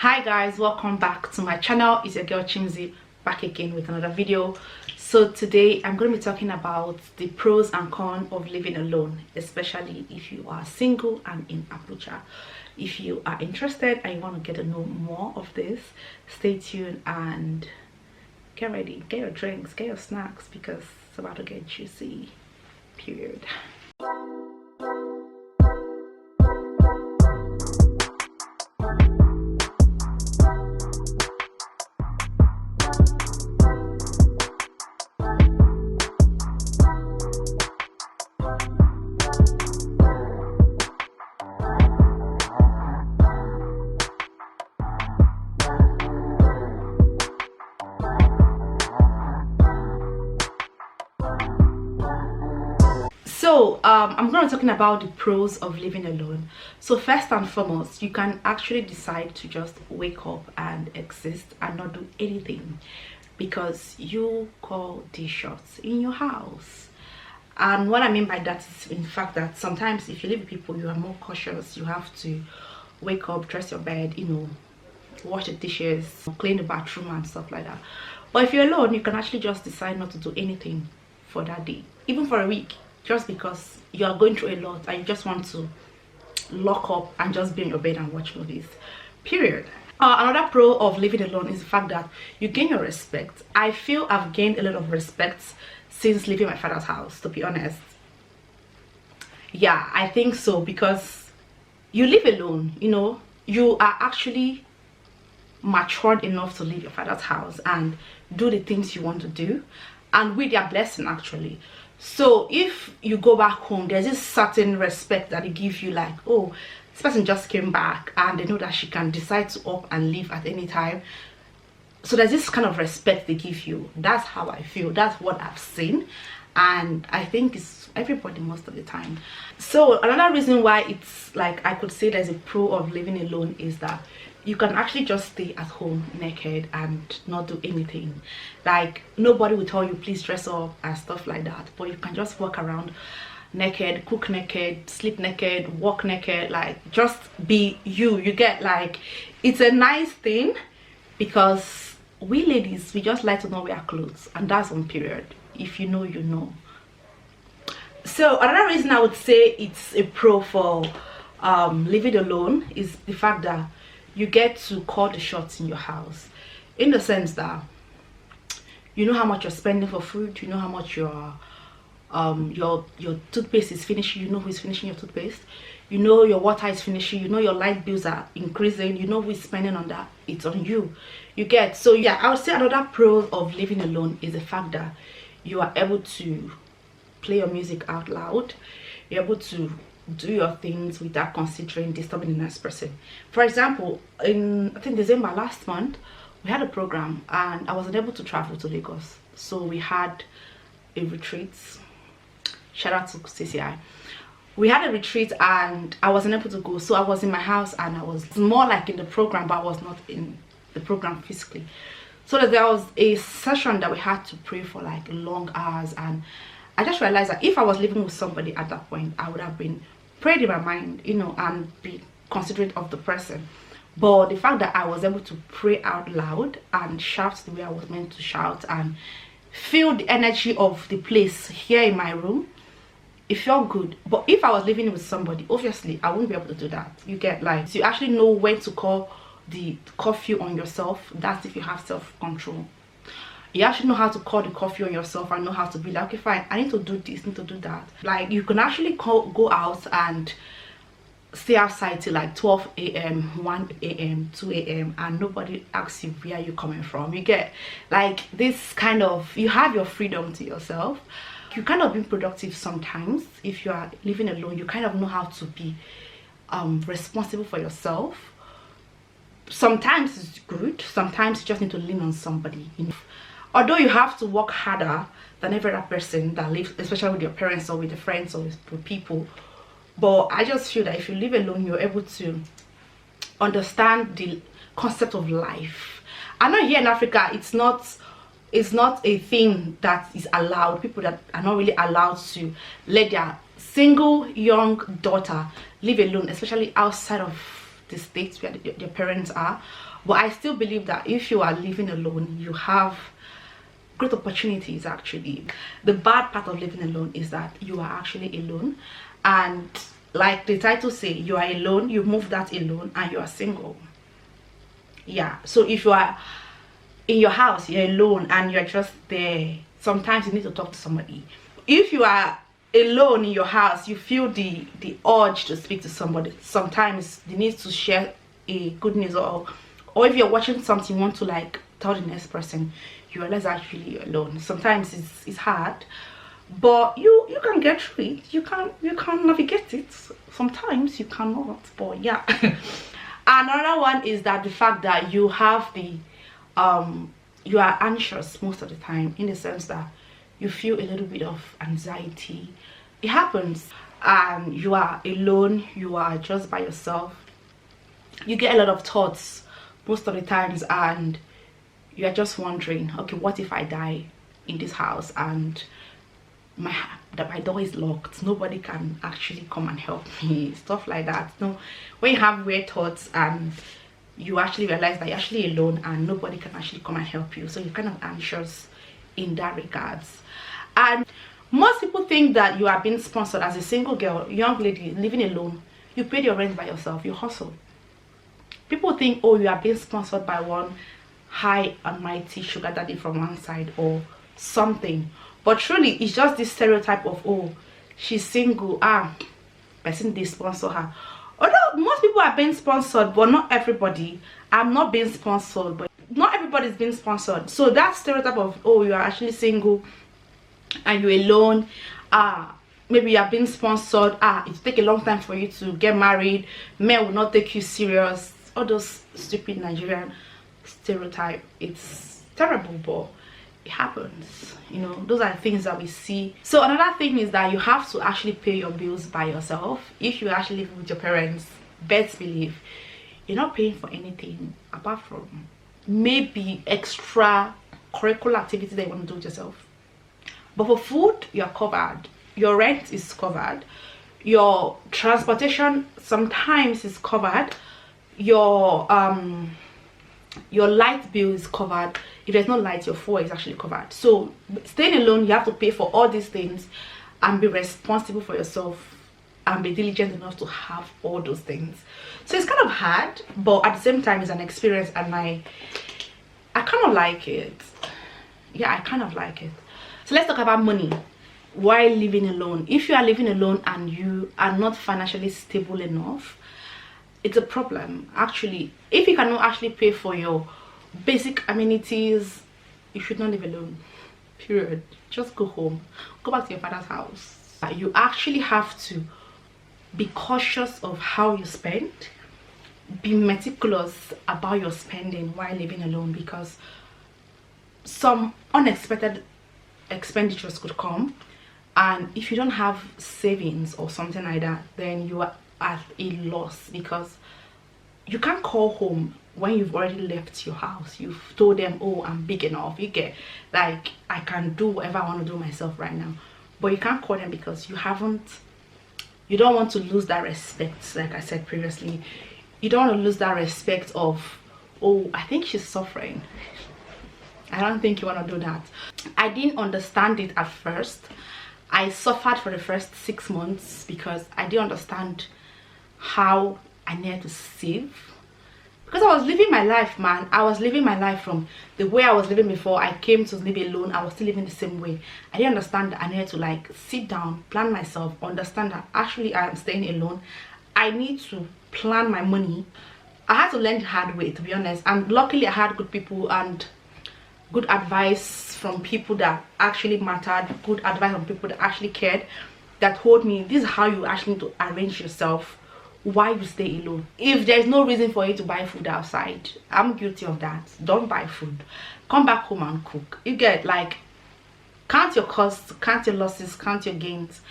Hi guys, welcome back to my channel. It's your girl Chimzi back again with another video. So today I'm going to be talking about the pros and cons of living alone, especially if you are single and in Abuja. If you are interested and you want to get to know more of this, stay tuned and get ready, get your drinks, get your snacks, because it's about to get juicy, period. So I'm going to be talking about the pros of living alone. So first and foremost, you can actually decide to just wake up and exist and not do anything, because you call the shots in your house. And what I mean by that is, in fact, that sometimes if you live with people, you are more cautious. You have to wake up, dress your bed, wash the dishes, clean the bathroom and stuff like that. But if you're alone, you can actually just decide not to do anything for that day, even for a week, just because you are going through a lot and you just want to lock up and just be in your bed and watch movies, period. Another pro of living alone is the fact that you gain your respect. I feel I've gained a lot of respect since leaving my father's house, to be honest. Yeah, I think so, because you live alone, you are actually matured enough to leave your father's house and do the things you want to do, and with their blessing actually. So if you go back home, there's this certain respect that they give you, like, oh, this person just came back and they know that she can decide to up and leave at any time. So there's this kind of respect they give you. That's how I feel. That's what I've seen, and I think it's everybody most of the time. So another reason why it's like I could say there's a pro of living alone is that you can actually just stay at home naked and not do anything. Like, nobody will tell you please dress up and stuff like that, but you can just walk around naked, cook naked, sleep naked, walk naked, like just be you. You get, like, it's a nice thing, because we ladies, we just like to not wear clothes, and that's on period. If you know, you know. So another reason I would say it's a pro for living alone is the fact that you get to call the shots in your house, in the sense that you know how much you're spending for food, you know how much your toothpaste is finishing, you know who is finishing your toothpaste, you know your water is finishing, you know your light bills are increasing, you know who is spending on that. It's on you. You get. So yeah, I would say another pro of living alone is the fact that you are able to play your music out loud. You're able to do your things without considering disturbing the next person. For example, in I think December last month, we had a program and I wasn't able to travel to Lagos, so we had a retreat. Shout out to CCI. We had a retreat and I wasn't able to go, so I was in my house and I was more like in the program, but I was not in the program physically. So there was a session that we had to pray for like long hours, and I just realized that if I was living with somebody at that point, I would have been prayed in my mind, and be considerate of the person. But the fact that I was able to pray out loud and shout the way I was meant to shout and feel the energy of the place here in my room, it felt good. But if I was living with somebody, obviously I wouldn't be able to do that. You get, like, so you actually know when to call the curfew on yourself. That's if you have self-control. You actually know how to call the curfew on yourself and know how to be like, okay, fine, I need to do this, need to do that. Like, you can actually go out and stay outside till like 12 a.m, 1 a.m, 2 a.m, and nobody asks you where you're coming from. You get, like, this kind of, you have your freedom to yourself. You kind of be productive sometimes. If you are living alone, you kind of know how to be responsible for yourself. Sometimes it's good, sometimes you just need to lean on somebody, Although you have to work harder than every other person that lives, especially with your parents or with your friends or with people. But I just feel that if you live alone, you're able to understand the concept of life. I know here in Africa, it's not a thing that is allowed. People that are not really allowed to let their single young daughter live alone, especially outside of the states where your parents are. But I still believe that if you are living alone, you have great opportunities. Actually, the bad part of living alone is that you are actually alone, and like the title say, you are alone, you move that alone, and you are single. Yeah, so if you are in your house, you're alone and you're just there, sometimes you need to talk to somebody. If you are alone in your house, you feel the urge to speak to somebody. Sometimes you need to share a good news, or if you're watching something, you want to like tell the next person, you realize actually you're alone. Sometimes it's hard, but you can get through it. You can navigate it. Sometimes you cannot, but yeah. Another one is that the fact that you have the you are anxious most of the time, in the sense that you feel a little bit of anxiety. It happens, and you are alone, you are just by yourself. You get a lot of thoughts most of the times, and you are just wondering, okay, what if I die in this house and my door is locked, nobody can actually come and help me, stuff like that. No, when you have weird thoughts and you actually realize that you're actually alone and nobody can actually come and help you, so you're kind of anxious in that regards. And most people think that you are being sponsored as a single girl, young lady living alone. You pay your rent by yourself, you hustle. People think, oh, you are being sponsored by one high and mighty sugar daddy from one side or something. But truly, it's just this stereotype of, oh, she's single, person they sponsor her. Although most people are being sponsored, but not everybody. I'm not being sponsored, but not everybody's being sponsored. So that stereotype of, oh, you are actually single and you're alone, maybe you are being sponsored, it take a long time for you to get married, men will not take you serious, all those stupid Nigerian stereotype. It's terrible, but it happens, you know. Those are things that we see. So another thing is that you have to actually pay your bills by yourself. If you actually live with your parents, best believe you're not paying for anything apart from maybe extra curricular activities that you want to do with yourself. But for food, you're covered, your rent is covered, your transportation sometimes is covered, your light bill is covered. If there's no light, your fuel is actually covered. So staying alone, you have to pay for all these things and be responsible for yourself and be diligent enough to have all those things. So it's kind of hard, but at the same time it's an experience, and I kind of like it. Yeah, I kind of like it. So let's talk about money while living alone. If you are living alone and you are not financially stable enough, it's a problem. Actually, if you cannot actually pay for your basic amenities, you should not live alone, period. Just go home, go back to your father's house. You actually have to be cautious of how you spend, be meticulous about your spending while living alone, because some unexpected expenditures could come, and if you don't have savings or something like that, then you are at a loss, because you can't call home when you've already left your house. You've told them, oh, I'm big enough, you get, like, I can do whatever I want to do myself right now. But you can't call them because you don't want to lose that respect. Like I said previously, you don't want to lose that respect of, oh, I think she's suffering. I don't think you want to do that. I didn't understand it at first. I suffered for the first 6 months because I didn't understand how I needed to save, because I was living my life, man. I was living my life from the way I was living before I came to live alone. I was still living the same way. I didn't understand that I needed to like sit down, plan myself, understand that actually I am staying alone. I need to plan my money. I had to learn the hard way, to be honest, and luckily I had good people and good advice from people that actually mattered, good advice from people that actually cared, that told me this is how you actually need to arrange yourself while you stay alone. If there's no reason for you to buy food outside, I'm guilty of that. Don't buy food, come back home and cook. You get, like, count your costs, count your losses, count your gains,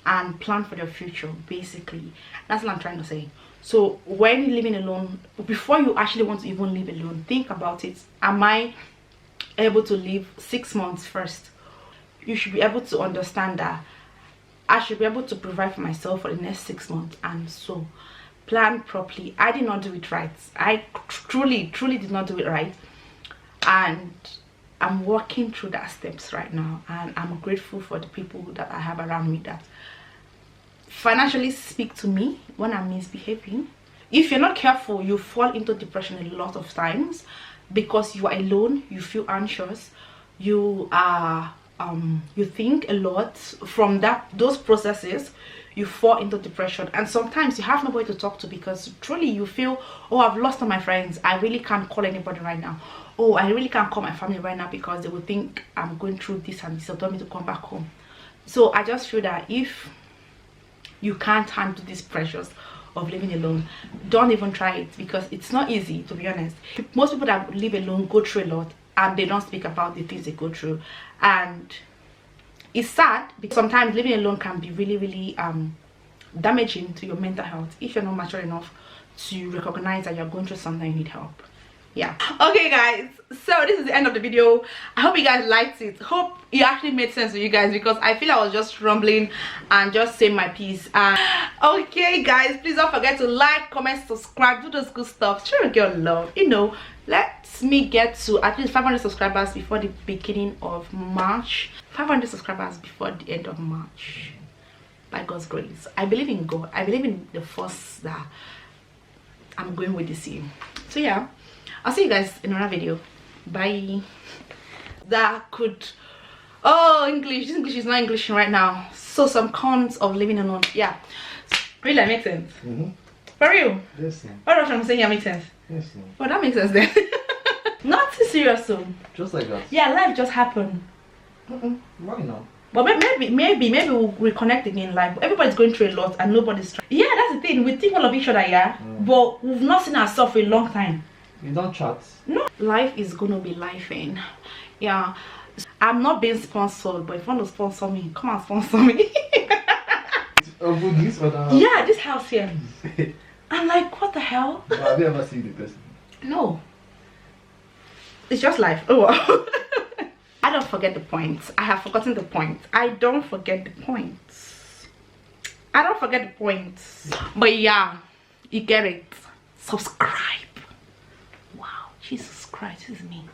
and plan for your future. Basically, that's what I'm trying to say. So when you're living alone, before you actually want to even live alone, think about it. Am I able to live 6 months first? You should be able to understand that I should be able to provide for myself for the next 6 months, and so plan properly. I did not do it right. I truly did not do it right, and I'm walking through that steps right now, and I'm grateful for the people that I have around me that financially speak to me when I'm misbehaving. If you're not careful, you fall into depression a lot of times because you are alone, you feel anxious, you are you think a lot. From those processes, you fall into depression, and sometimes you have nobody to talk to because truly you feel, oh, I've lost all my friends, I really can't call anybody right now. Oh, I really can't call my family right now because they will think I'm going through this and this, so tell me to come back home. So I just feel that if you can't handle these pressures of living alone, don't even try it, because it's not easy, to be honest. Most people that live alone go through a lot, and they don't speak about the things they go through, and it's sad because sometimes living alone can be really damaging to your mental health if you're not mature enough to recognize that you're going through something, you need help. Yeah. Okay guys, so this is the end of the video. I hope you guys liked it. Hope it actually made sense to you guys, because I feel I was just rambling and just saying my piece. Okay guys, please don't forget to like, comment, subscribe, do those good stuff, show your girl love. You know, let me get to at least 500 subscribers before the beginning of March. 500 subscribers before the end of March, by God's grace. I believe in God. I believe in the force that I'm going with this year. So yeah, I'll see you guys in another video. Bye. That could, oh, English, this English is not English right now. So some cons of living alone. Yeah, really, that makes sense. For real. Yes. What else I'm saying here makes sense? Yes. Well, that makes sense then. Not too serious though. Just like that. Yeah, life just happened. Why not? But maybe we'll reconnect again. Like, everybody's going through a lot and nobody's trying. Yeah, that's the thing. We think all of each other, yeah, but we've not seen ourselves for a long time. You don't chat. No, life is gonna be lifing. Yeah, I'm not being sponsored, but if you want to sponsor me, come and sponsor me. This or that house? Yeah, this house here. I'm like, what the hell? Well, have you ever seen the person? No, it's just life. Oh well. I don't forget the points. I have forgotten the points. I don't forget the points. I don't forget the points. But yeah, you get it. Subscribe. Wow, Jesus Christ, this is me.